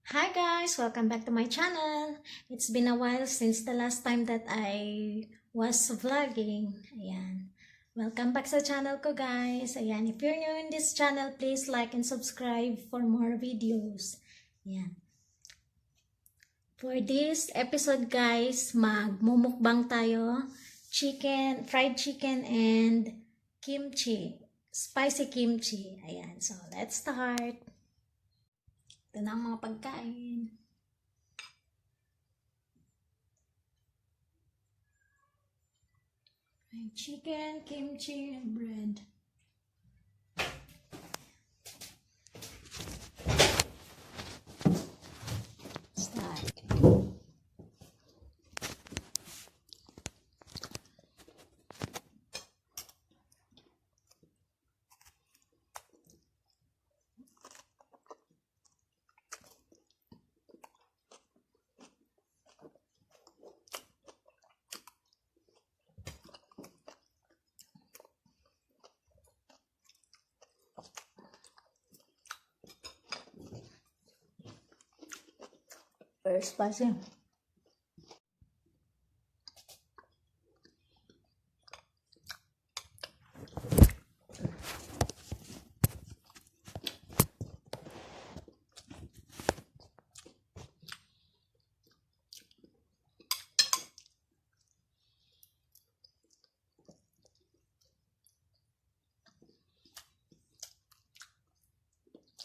Hi guys! Welcome back to my channel. It's been a while since the last time that I was vlogging. Ayan. Welcome back sa channel ko guys. Ayan. If you're new in this channel, please like and subscribe for more videos. Ayan. For this episode guys, magmumukbang tayo. Fried chicken and kimchi. Spicy kimchi. Ayan. So, let's start. Ito na ang mga pagkain. Chicken, kimchi, and bread. Start. Very spicy.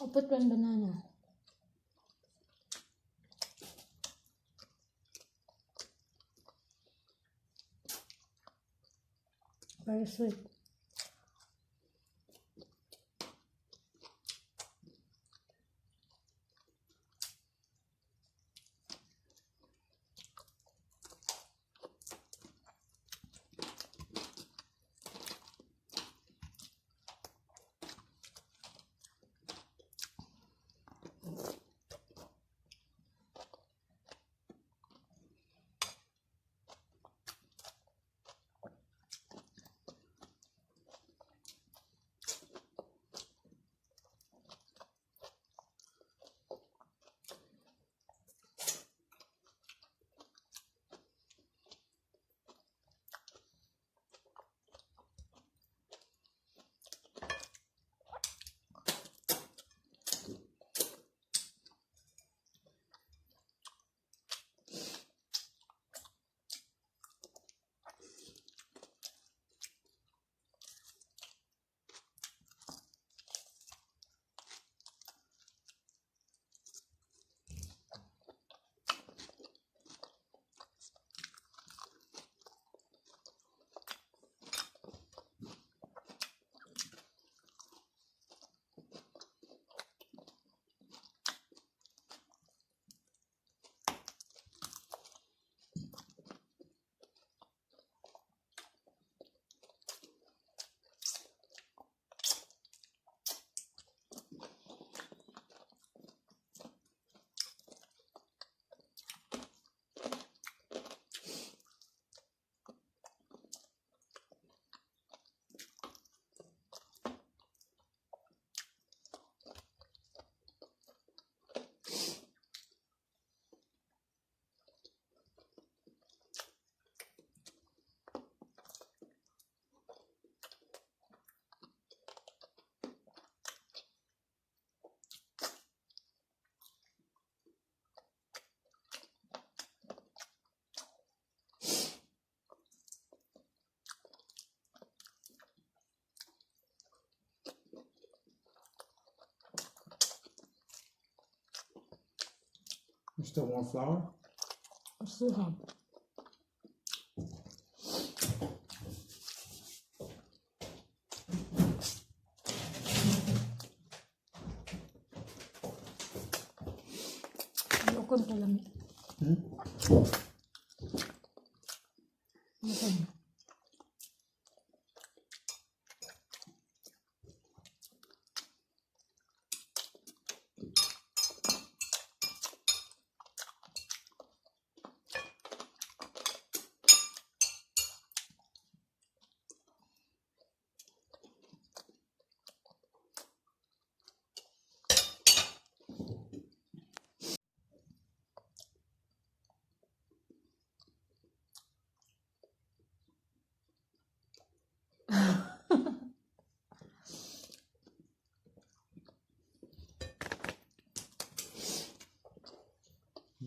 I'll put one banana. Very sweet. You still want flour? I still have. Ayoko na lang. Okay.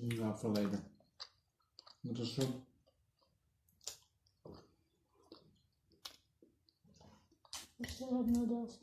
Not for later. With the soup. I still have noodles.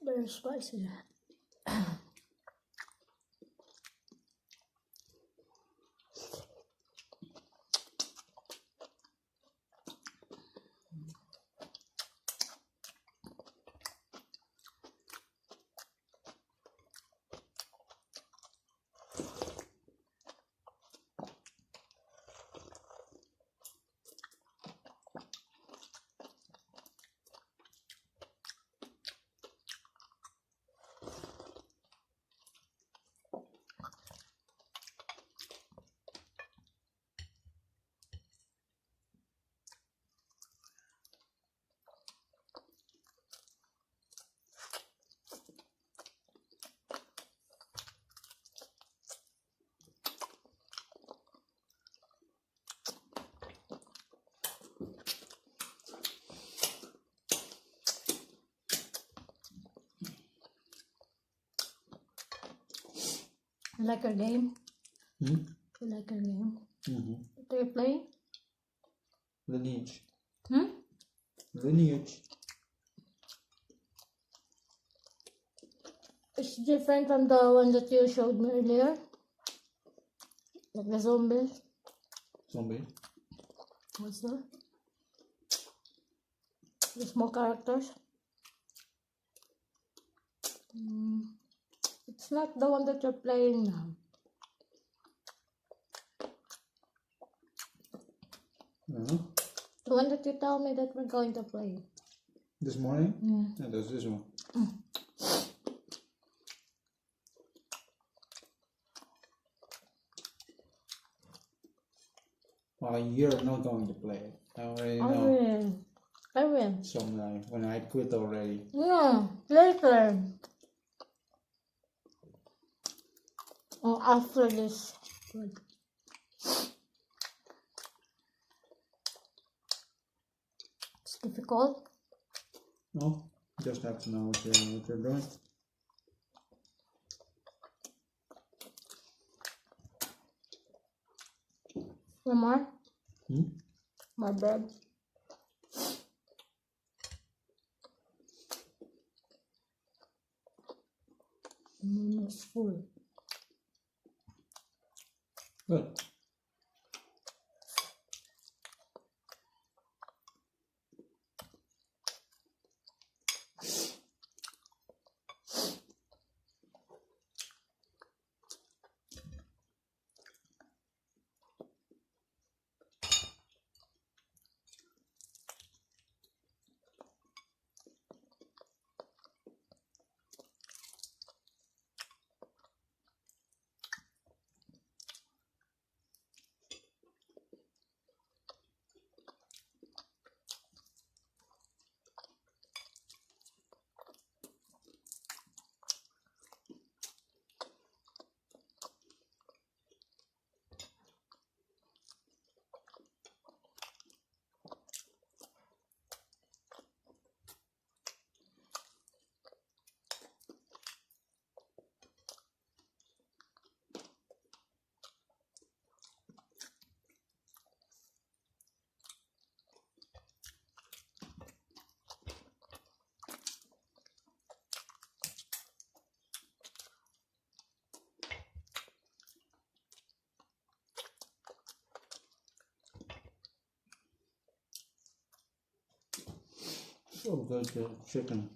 Very spicy. You like our game? Hmm? You like our game? Mm-hmm. Do you play? Lineage. Hmm? Lineage. It's different from the one that you showed me earlier. Like the zombies. Zombie. What's that? The small characters. It's not the one that you're playing now. Uh-huh. The one that you told me that we're going to play. This morning? Mm. Yeah, that's this one. Well, you're not going to play it. I already I know. will. I will. Someday, when I quit already. No, later. Or after this. Good. It's difficult. No? Just have to know what you're doing. One more? Hmm? My bread. It's full. Good. so good, the chicken.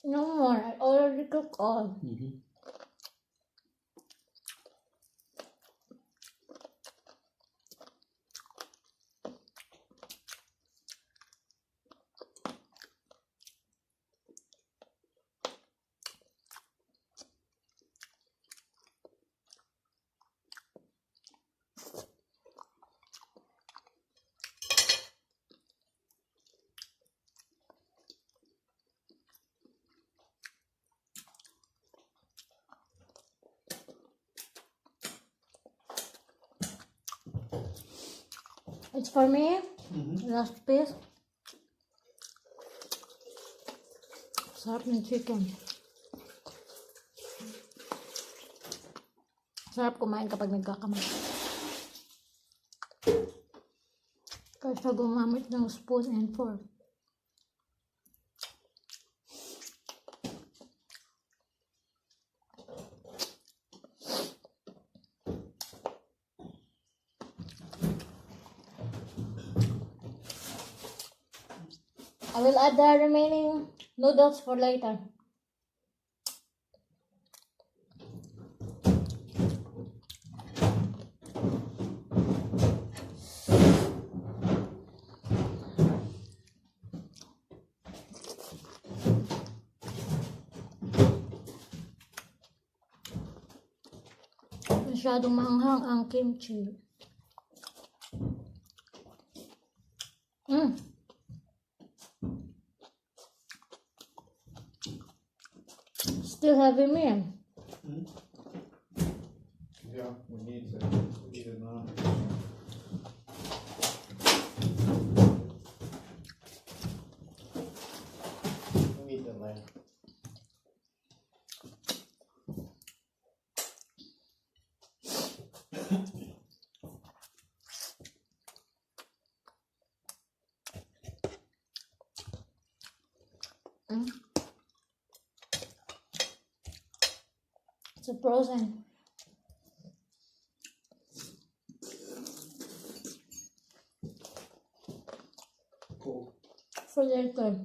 No more. I already cooked all. It's for me. Last piece. Sarap ng chicken. Sarap kumain kapag nagkakamay. Kaysa gumamit ng spoon and fork. I will add the remaining noodles for later. Masyadong maanghang ang kimchi. Still having me. Yeah, we need to eat it now. We need the lamb. It's a frozen. Cool. For later.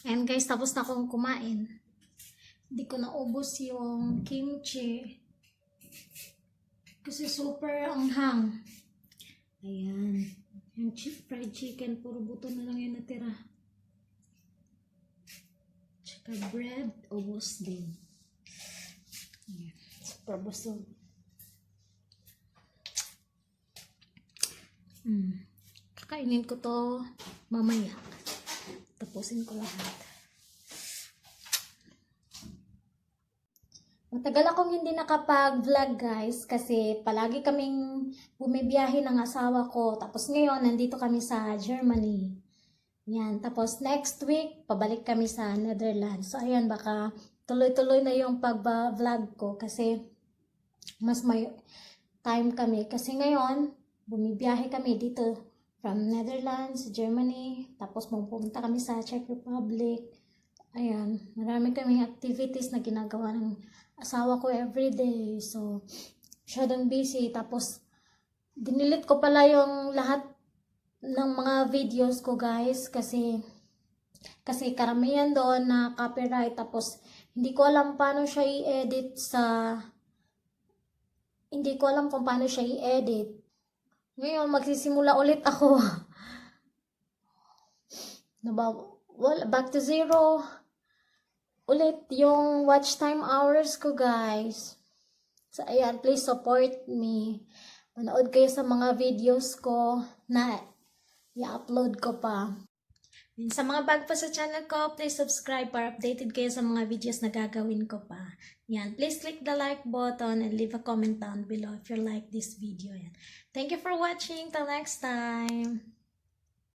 And guys, tapos na akong kumain. Hindi ko naubos yung kimchi. Kasi super anghang. Ayan. Yung fried chicken, puro buto na lang yung natira. Tsaka bread, ubos din. Ayan. Super busog. Kakainin ko to mamaya. Tapusin ko lahat. Matagal akong hindi nakapag-vlog guys kasi palagi kaming bumibiyahe ng asawa ko. Tapos ngayon, nandito kami sa Germany. Yan. Tapos next week, pabalik kami sa Netherlands. So ayan, baka tuloy-tuloy na yung pag-vlog ko kasi mas may time kami. Kasi ngayon, bumibiyahe kami dito from Netherlands, Germany, tapos pupunta kami sa Czech Republic. Ayan, marami kaming activities na ginagawa ng asawa ko everyday. So, masyadong busy. Tapos, dinilit ko pala yung lahat ng mga videos ko, guys. Kasi karamihan doon na copyright. Tapos, hindi ko alam paano siya i-edit hindi ko alam kung paano siya i-edit. Ngayon, magsisimula ulit ako. Back to zero. Ulit yung watch time hours ko, guys. So, ayan, please support me. Manood kayo sa mga videos ko na i-upload ko pa. And sa mga bago pa sa channel ko, please subscribe para updated kayo sa mga videos na gagawin ko pa. Yan, please click the like button and leave a comment down below if you like this video. Yan. Thank you for watching. Till next time.